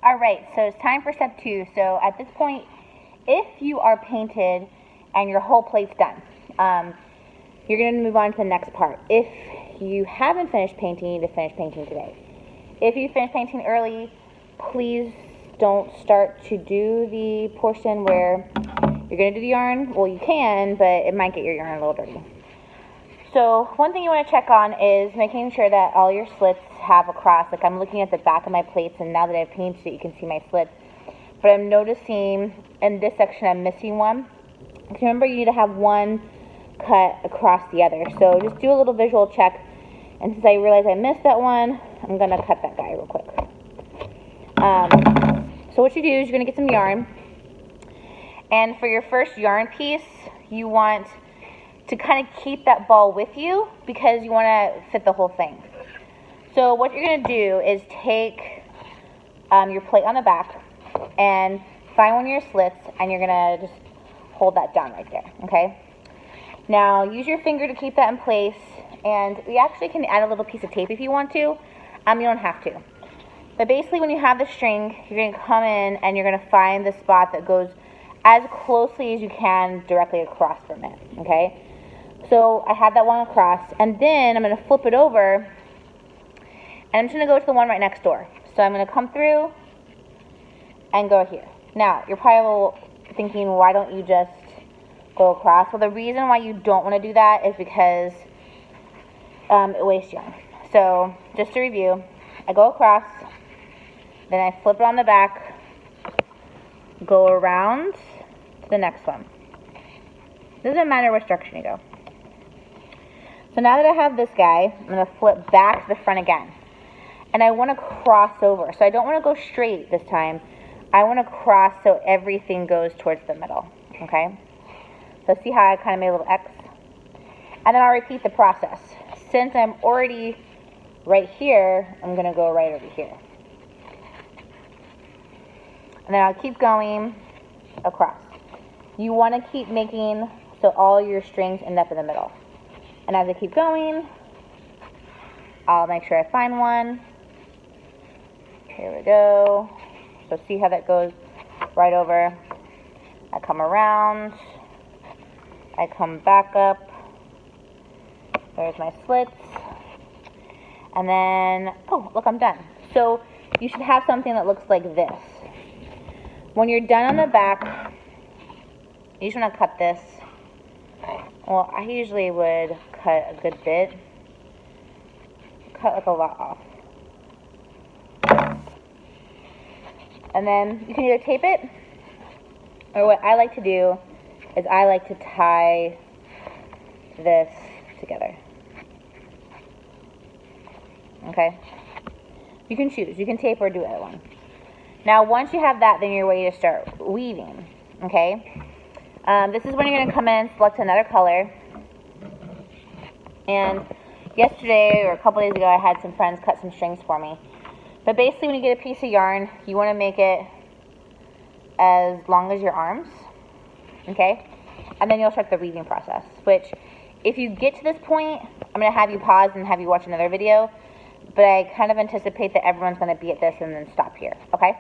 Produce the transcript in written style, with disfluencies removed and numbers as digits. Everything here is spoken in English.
All right, so it's time for step 2. So at this point, if you are painted and your whole plate's done, you're going to move on to the next part. If you haven't finished painting, you need to finish painting today. If you finish painting early, please don't start to do the portion where you're going to do the yarn. Well, you can, but it might get your yarn a little dirty. So one thing you want to check on is making sure that all your slits have a cross. Like I'm looking at the back of my plates, and now that I've painted it, you can see my slits. But I'm noticing in this section I'm missing one. So remember, you need to have one cut across the other. So just do a little visual check. And since I realize I missed that one, I'm going to cut that guy real quick. So what you do is you're going to get some yarn. And for your first yarn piece, you want to kind of keep that ball with you because you want to fit the whole thing. So what you're going to do is take your plate on the back and find one of your slits, and you're going to just hold that down right there, okay? Now use your finger to keep that in place, and we actually can add a little piece of tape if you want to. You don't have to. But basically when you have the string, you're going to come in and you're going to find the spot that goes as closely as you can directly across from it, okay? So I have that one across, and then I'm going to flip it over, and I'm just going to go to the one right next door. So I'm going to come through and go here. Now, you're probably thinking, why don't you just go across? Well, the reason why you don't want to do that is because it wastes yarn. So just to review, I go across, then I flip it on the back, go around to the next one. Doesn't matter which direction you go. So now that I have this guy, I'm going to flip back to the front again. And I want to cross over. So I don't want to go straight this time. I want to cross so everything goes towards the middle. Okay? So see how I kind of made a little X? And then I'll repeat the process. Since I'm already right here, I'm going to go right over here. And then I'll keep going across. You want to keep making so all your strings end up in the middle. And as I keep going, I'll make sure I find one. Here we go. So see how that goes right over. I come around. I come back up. There's my slits. And then, oh, look, I'm done. So you should have something that looks like this. When you're done on the back, you just want to cut this. Well, I usually would cut a good bit. Cut like a lot off. And then you can either tape it, or what I like to do is I like to tie this together. Okay? You can choose. You can tape or do either one. Now, once you have that, then you're ready to start weaving. Okay? This is when you're going to come in, select another color. And yesterday or a couple days ago, I had some friends cut some strings for me. But basically, when you get a piece of yarn, you want to make it as long as your arms. Okay? And then you'll start the weaving process. Which, if you get to this point, I'm going to have you pause and have you watch another video. But I kind of anticipate that everyone's going to be at this and then stop here. Okay?